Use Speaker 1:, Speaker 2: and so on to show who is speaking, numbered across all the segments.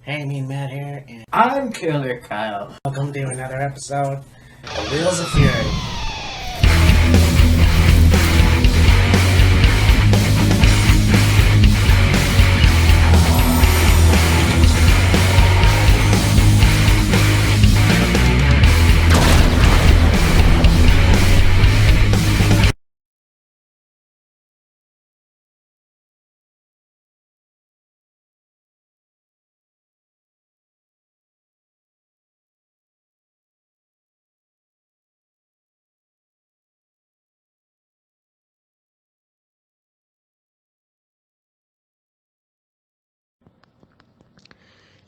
Speaker 1: Hey, me and Matt here, and I'm Killer Kyle. Welcome to another episode of Wheels of Fury.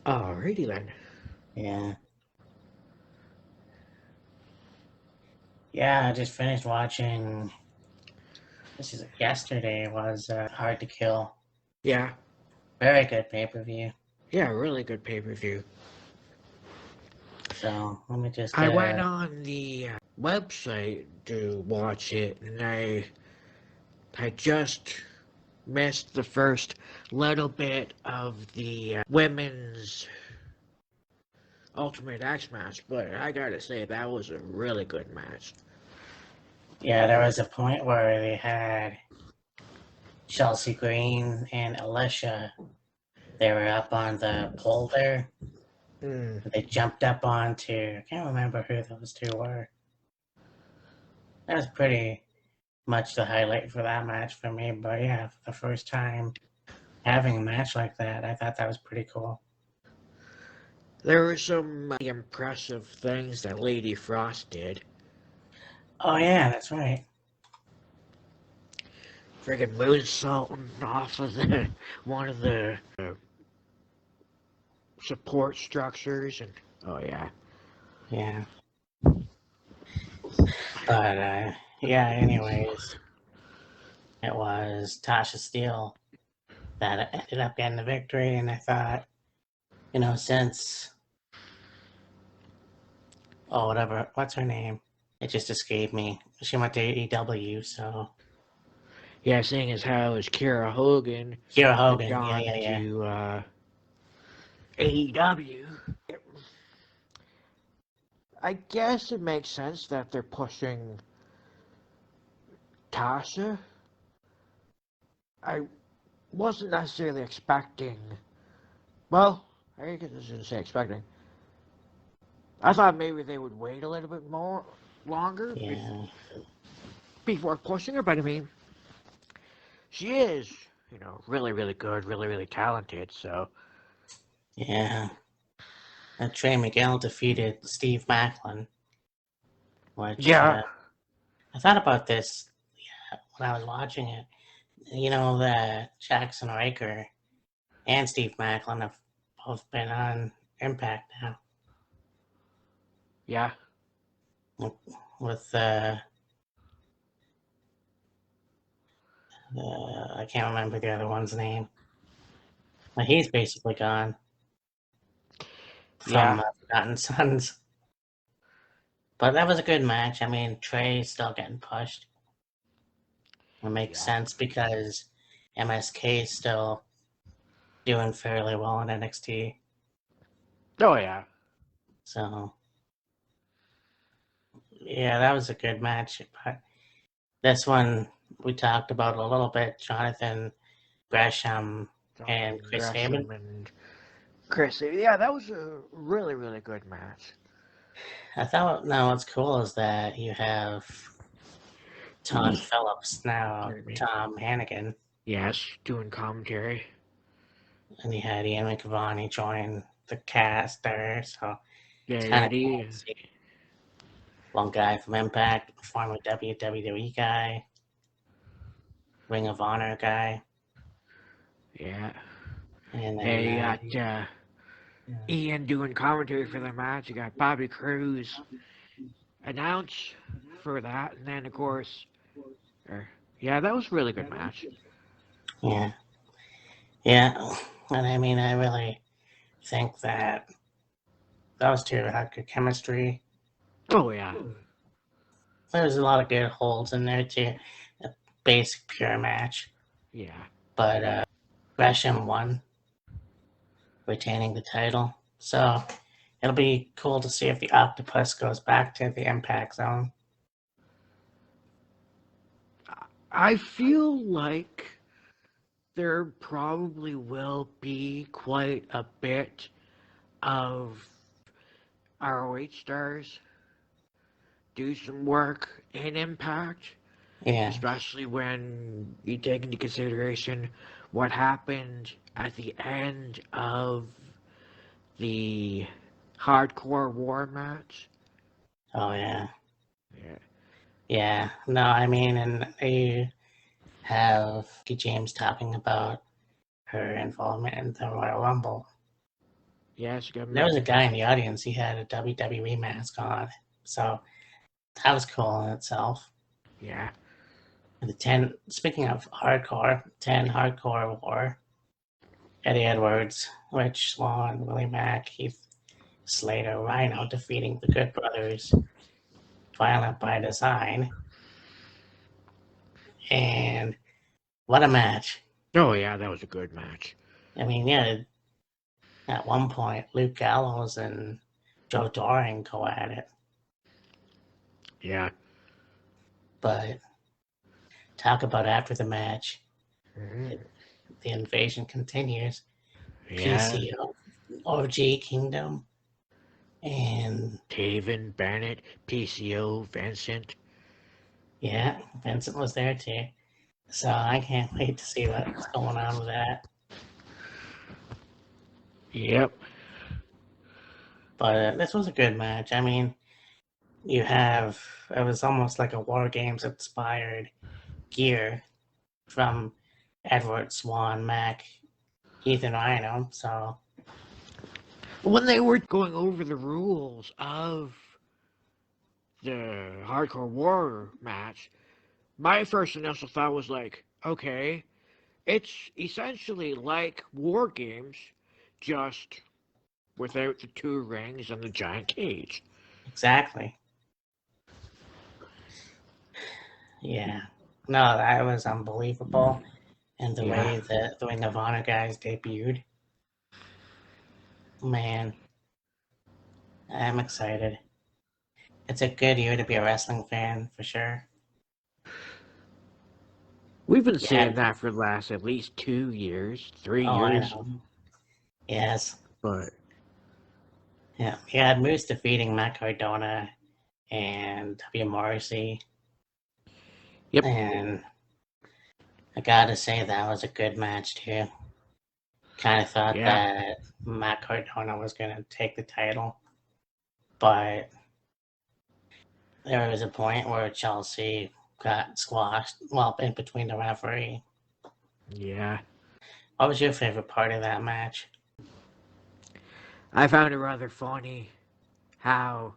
Speaker 2: Alrighty then.
Speaker 1: Yeah, I just finished watching. Yesterday was Hard to Kill.
Speaker 2: Yeah.
Speaker 1: Very good pay-per-view.
Speaker 2: Yeah, really good pay-per-view.
Speaker 1: So, let me just...
Speaker 2: I went on the website to watch it, and I just missed the first little bit of the women's Ultimate X match, but I gotta say, that was a really good match.
Speaker 1: Yeah, there was a point where they had Chelsea Green and Alicia. They were up on the pole there. They jumped up onto... I can't remember who those two were. That was pretty much the highlight for that match for me. But yeah, for the first time having a match like that, I thought that was pretty cool.
Speaker 2: There were some impressive things that Lady Frost did.
Speaker 1: Oh yeah, that's right.
Speaker 2: Friggin' moonsaulting off of one of the support structures, and oh yeah.
Speaker 1: Yeah. But yeah, anyways, it was Tasha Steele that ended up getting the victory, and I thought, since what's her name? It just escaped me. She went to AEW, so
Speaker 2: Yeah, seeing as how is Kira Hogan gone to AEW, I guess it makes sense that they're pushing Tasha. I wasn't necessarily expecting. Well, I guess I shouldn't say expecting. I thought maybe they would wait a little bit longer before pushing her, but I mean, she is, really, really good, really, really talented, so.
Speaker 1: Yeah. And Trey Miguel defeated Steve Macklin, which I thought about this when I was watching it. That Jackson Riker and Steve Macklin have both been on Impact now.
Speaker 2: Yeah.
Speaker 1: With I can't remember the other one's name. But he's basically gone from Forgotten Sons. But that was a good match. I mean, Trey's still getting pushed. It makes sense because MSK is still doing fairly well in NXT.
Speaker 2: Oh, yeah.
Speaker 1: So, yeah, that was a good match. But this one, we talked about a little bit. Jonathan Gresham and Chris Sabin.
Speaker 2: Yeah, that was a really, really good match.
Speaker 1: I thought now what's cool is that you have Todd Phillips now, Tom Hannigan.
Speaker 2: Yes, doing commentary.
Speaker 1: And you had Ian McVonney join the cast there, so
Speaker 2: it's kind of cool.
Speaker 1: One guy from Impact, former WWE guy, Ring of Honor guy.
Speaker 2: Yeah.
Speaker 1: And then
Speaker 2: you got Ian doing commentary for the match. You got Bobby Cruz announce for that, and then of course, yeah, that was a really good match.
Speaker 1: Yeah, and I mean, I really think that those two had good chemistry.
Speaker 2: Oh yeah.
Speaker 1: There's a lot of good holds in there too. A basic pure match.
Speaker 2: Yeah.
Speaker 1: But Gresham won. retaining the title. So it'll be cool to see if the Octopus goes back to the Impact Zone.
Speaker 2: I feel like there probably will be quite a bit of ROH stars do some work in Impact,
Speaker 1: Yeah.
Speaker 2: especially when you take into consideration what happened at the end of the Hardcore War match.
Speaker 1: Oh, yeah.
Speaker 2: Yeah.
Speaker 1: Yeah. No, I mean, and they have James talking about her involvement in the Royal Rumble.
Speaker 2: Yes,
Speaker 1: There was a guy in the audience, he had a WWE mask on. So that was cool in itself.
Speaker 2: Yeah.
Speaker 1: And the 10, speaking of hardcore, 10 hardcore war. Eddie Edwards, Rich Swann, Willie Mack, Heath Slater, Rhino defeating the Good Brothers, Violent by Design. And what a match.
Speaker 2: Oh, yeah, that was a good match.
Speaker 1: I mean, yeah, at one point, Luke Gallows and Joe Doring go at it.
Speaker 2: Yeah.
Speaker 1: But talk about after the match,
Speaker 2: Mm-hmm.
Speaker 1: the invasion continues.
Speaker 2: Yeah.
Speaker 1: PCO, OG Kingdom, and
Speaker 2: Taven, Bennett, PCO, Vincent.
Speaker 1: yeah, Vincent was there too. So I can't wait to see what's going on with that.
Speaker 2: Yep.
Speaker 1: But this was a good match. I mean, it was almost like a War Games inspired gear from Edward, Swan, Mac, Heath, and Rhino. So,
Speaker 2: When they were going over the rules of the Hardcore War match, my first initial thought was like, okay, it's essentially like War Games, just without the 2 rings and the giant cage.
Speaker 1: exactly. Yeah. No, that was unbelievable. And the way that the Ring of Honor guys debuted. Man, I'm excited. It's a good year to be a wrestling fan for sure.
Speaker 2: We've been saying that for the last at least 2 years, 3
Speaker 1: Oh, I
Speaker 2: years.
Speaker 1: know. Yes.
Speaker 2: But
Speaker 1: Yeah. He had Moose defeating Matt Cardona and W. Morrissey.
Speaker 2: Yep.
Speaker 1: And I gotta say that was a good match too. Kind of thought that Matt Cardona was gonna take the title, but there was a point where Chelsea got squashed, well, in between the referee.
Speaker 2: Yeah.
Speaker 1: What was your favorite part of that match?
Speaker 2: I found it rather funny how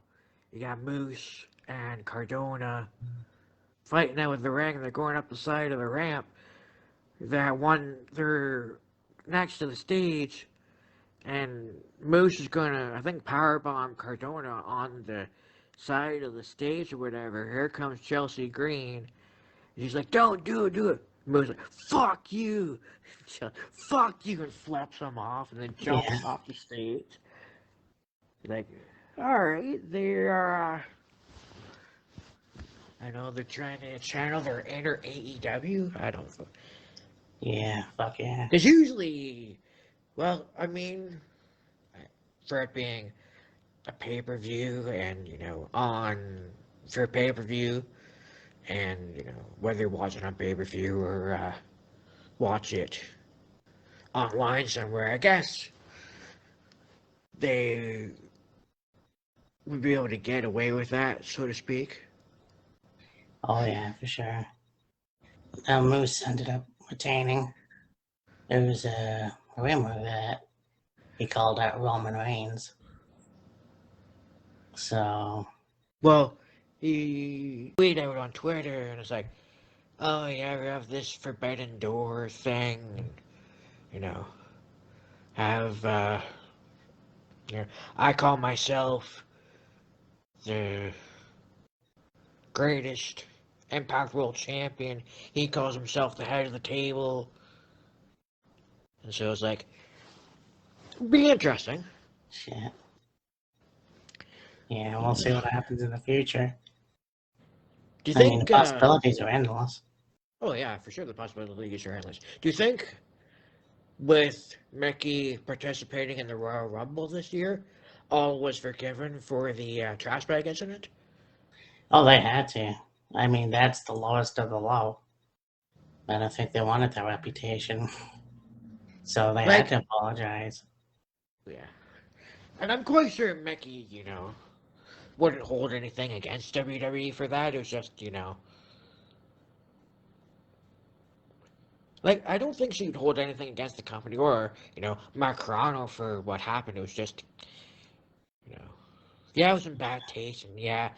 Speaker 2: you got Moose and Cardona fighting out with the ring, and they're going up the side of the ramp. They're next to the stage, and Moose is gonna, I think, powerbomb Cardona on the side of the stage or whatever. Here comes Chelsea Green. She's like, "Don't do it, do it." Moose like, "Fuck you, fuck you," and flaps him off, and then jumps off the stage. Like, all right, they are. I know they're trying to channel their inner AEW. I don't know.
Speaker 1: Yeah, fuck yeah.
Speaker 2: Because usually, well, I mean, for it being a pay-per-view and, for pay-per-view and, whether you're watching on pay-per-view or watch it online somewhere, I guess they would be able to get away with that, so to speak.
Speaker 1: Oh yeah, for sure. Moose ended up retaining. There was a rumor that he called out Roman Reigns. So,
Speaker 2: well, he tweeted out on Twitter and it's like, "Oh yeah, we have this forbidden door thing, and, have I call myself the greatest Impact World Champion. He calls himself the head of the table." And so it's like, Be interesting.
Speaker 1: Shit. Yeah, we'll see what happens in the future.
Speaker 2: Do you
Speaker 1: I mean, the
Speaker 2: think?
Speaker 1: possibilities are endless.
Speaker 2: Oh yeah, for sure. The possibilities are endless. Do you think, with Mickey participating in the Royal Rumble this year, all was forgiven for the trash bag incident?
Speaker 1: Oh, they had to. I mean, that's the lowest of the low. I don't think they wanted that reputation. So they had
Speaker 2: Like,
Speaker 1: to apologize.
Speaker 2: yeah. And I'm quite sure Mickey, wouldn't hold anything against WWE for that. It was just, like, I don't think she'd hold anything against the company or, Mark Carrano for what happened. It was just, you know, yeah, it was in bad taste, and yeah,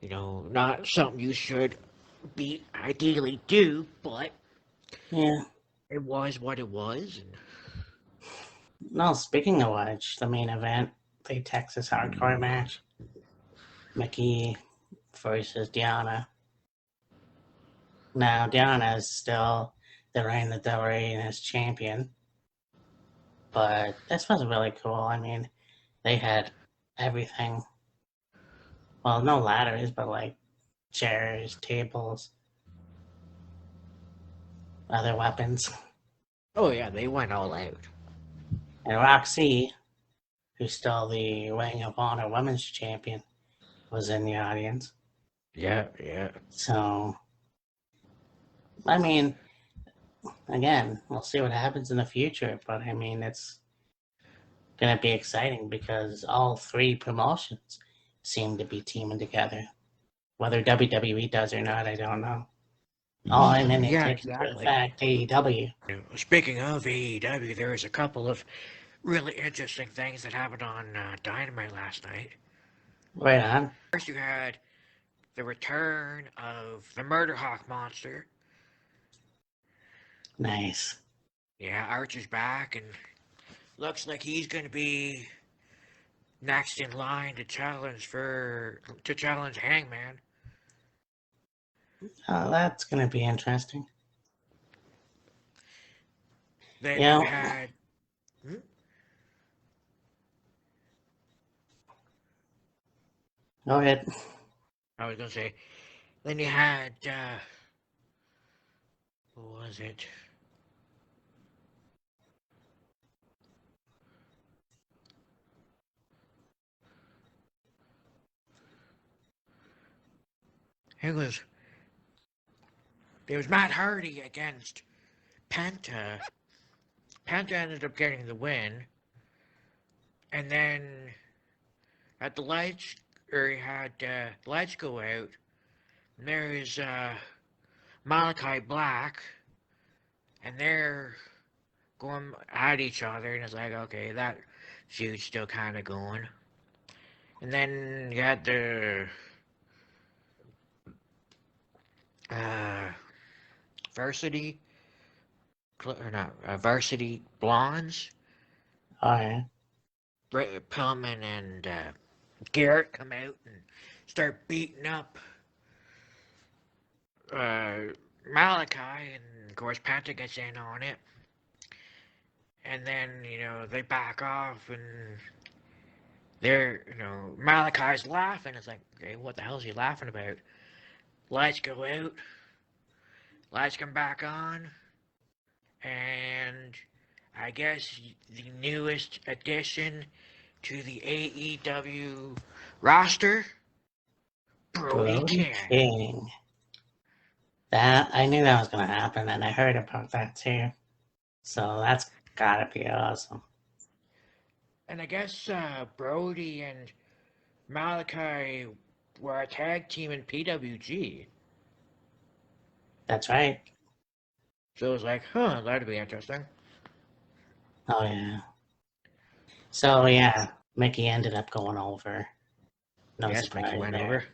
Speaker 2: not something you should be ideally do, but
Speaker 1: Yeah.
Speaker 2: it was what it was. And
Speaker 1: No, speaking of which, the main event, the Texas Hardcore match, Mickey versus Diana. Now, Diana is still the reigning WWE as champion, but this was really cool. I mean, they had everything. Well, no ladders, but like chairs, tables, other weapons.
Speaker 2: oh yeah, they went all out.
Speaker 1: And Roxy, who's still the Ring of Honor Women's Champion, was in the audience.
Speaker 2: Yeah, yeah.
Speaker 1: So, I mean, again, we'll see what happens in the future, but I mean, it's going to be exciting because all three promotions seem to be teaming together. Whether WWE does or not, I don't know. Oh, and then they
Speaker 2: Yeah,
Speaker 1: take it for the
Speaker 2: exactly.
Speaker 1: fact AEW.
Speaker 2: Speaking of AEW, there was a couple of really interesting things that happened on Dynamite last night.
Speaker 1: Right on.
Speaker 2: First, you had the return of the Murder Hawk monster.
Speaker 1: Nice.
Speaker 2: Yeah, Archer's back, and looks like he's going to be next in line to challenge Hangman.
Speaker 1: Oh, that's going to be interesting.
Speaker 2: Then
Speaker 1: You
Speaker 2: you
Speaker 1: know,
Speaker 2: had
Speaker 1: go ahead.
Speaker 2: I was going to say, then you had what was it? It was Matt Hardy against Penta. Penta ended up getting the win, and then at the lights, or he had the lights go out. And there's Malachi Black, and they're going at each other, and it's like, okay, that feud's still kind of going. And then you had the uh, varsity, or not, varsity blondes.
Speaker 1: All right.
Speaker 2: Pillman and Garrett come out and start beating up Malachi, and of course Penta gets in on it. And then, they back off, and they're, Malachi's laughing. It's like, okay, what the hell is he laughing about? Lights go out, lights come back on, and I guess the newest addition to the AEW roster, Brody
Speaker 1: Brody
Speaker 2: King.
Speaker 1: King. That I knew that was going to happen, and I heard about that too. So that's gotta be awesome.
Speaker 2: And I guess Brody and Malachi were a tag team in PWG.
Speaker 1: That's right.
Speaker 2: So it was like, huh, that'd be interesting.
Speaker 1: Oh yeah. So yeah, Mickey ended up going over. No
Speaker 2: Yes, Mickey
Speaker 1: surprise
Speaker 2: went
Speaker 1: there.
Speaker 2: over.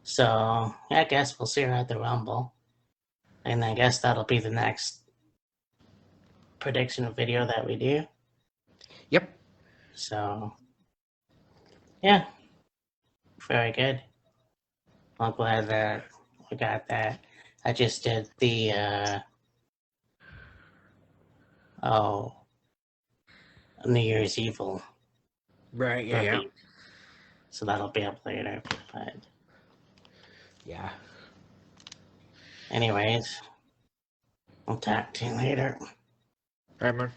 Speaker 1: So I guess we'll see her at the Rumble, and I guess that'll be the next prediction video that we do.
Speaker 2: Yep.
Speaker 1: So yeah, very good. I'm glad that we got that. I just did the oh New Year's Evil.
Speaker 2: Right, yeah.
Speaker 1: So that'll be up later. But
Speaker 2: Yeah.
Speaker 1: anyways, I'll talk to you later.
Speaker 2: Alright, man.